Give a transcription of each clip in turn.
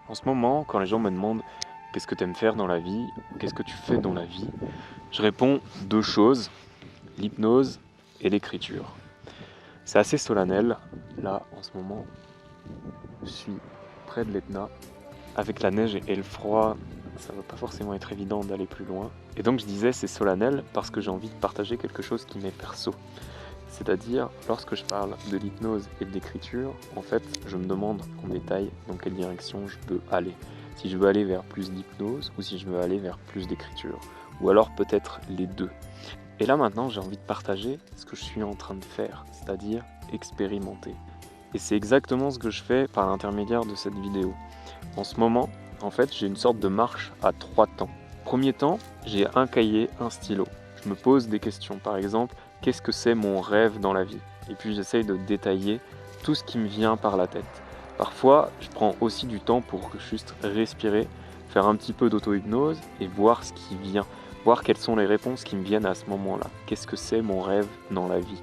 En ce moment, quand les gens me demandent qu'est-ce que tu aimes faire dans la vie, qu'est-ce que tu fais dans la vie, je réponds deux choses, l'hypnose et l'écriture. C'est assez solennel, là en ce moment, je suis près de l'Etna. Avec la neige et le froid, ça va pas forcément être évident d'aller plus loin. Et donc je disais c'est solennel parce que j'ai envie de partager quelque chose qui m'est perso. C'est-à-dire, lorsque je parle de l'hypnose et de l'écriture, en fait, je me demande en détail dans quelle direction je peux aller. Si je veux aller vers plus d'hypnose ou si je veux aller vers plus d'écriture. Ou alors peut-être les deux. Et là maintenant, j'ai envie de partager ce que je suis en train de faire, c'est-à-dire expérimenter. Et c'est exactement ce que je fais par l'intermédiaire de cette vidéo. En ce moment, en fait, j'ai une sorte de marche à 3 temps. Premier temps, j'ai un cahier, un stylo. Je me pose des questions, par exemple, qu'est-ce que c'est mon rêve dans la vie? Et puis j'essaye de détailler tout ce qui me vient par la tête. Parfois, je prends aussi du temps pour juste respirer, faire un petit peu d'auto-hypnose et voir ce qui vient, voir quelles sont les réponses qui me viennent à ce moment-là. Qu'est-ce que c'est mon rêve dans la vie?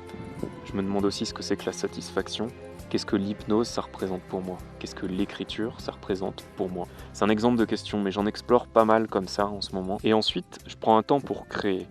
Je me demande aussi ce que c'est que la satisfaction. Qu'est-ce que l'hypnose, ça représente pour moi? Qu'est-ce que l'écriture, ça représente pour moi? C'est un exemple de question, mais j'en explore pas mal comme ça en ce moment. Et ensuite, je prends un temps pour créer.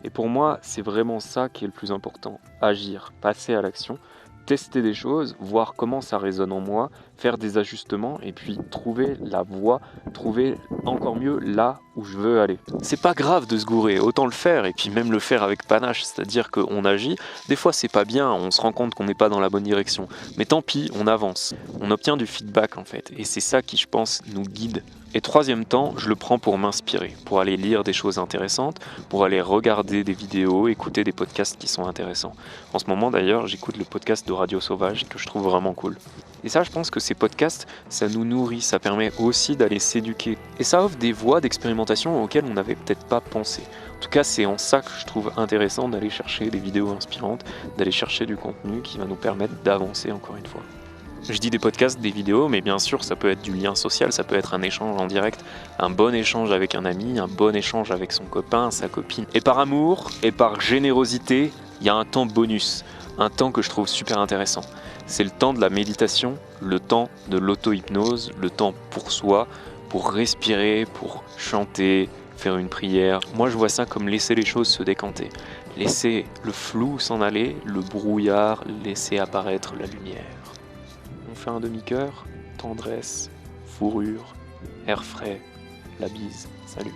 Et pour moi, c'est vraiment ça qui est le plus important. Agir, passer à l'action, tester des choses, voir comment ça résonne en moi, faire des ajustements et puis trouver la voie, trouver encore mieux là où je veux aller. C'est pas grave de se gourer, autant le faire et puis même le faire avec panache, c'est-à-dire qu'on agit. Des fois c'est pas bien, on se rend compte qu'on n'est pas dans la bonne direction, mais tant pis, on avance. On obtient du feedback en fait et c'est ça qui je pense nous guide. Et troisième temps, je le prends pour m'inspirer, pour aller lire des choses intéressantes, pour aller regarder des vidéos, écouter des podcasts qui sont intéressants. En ce moment d'ailleurs, j'écoute le podcast de Radio Sauvage que je trouve vraiment cool. Et ça, je pense que ces podcasts, ça nous nourrit, ça permet aussi d'aller s'éduquer. Et ça offre des voies d'expérimentation auxquelles on n'avait peut-être pas pensé. En tout cas, c'est en ça que je trouve intéressant d'aller chercher des vidéos inspirantes, d'aller chercher du contenu qui va nous permettre d'avancer encore une fois. Je dis des podcasts, des vidéos, mais bien sûr, ça peut être du lien social, ça peut être un échange en direct, un bon échange avec un ami, un bon échange avec son copain, sa copine. Et par amour et par générosité, il y a un temps bonus, un temps que je trouve super intéressant. C'est le temps de la méditation, le temps de l'auto-hypnose, le temps pour soi, pour respirer, pour chanter, faire une prière. Moi, je vois ça comme laisser les choses se décanter. Laisser le flou s'en aller, le brouillard, laisser apparaître la lumière. On fait un demi-cœur, tendresse, fourrure, air frais, la bise, salut.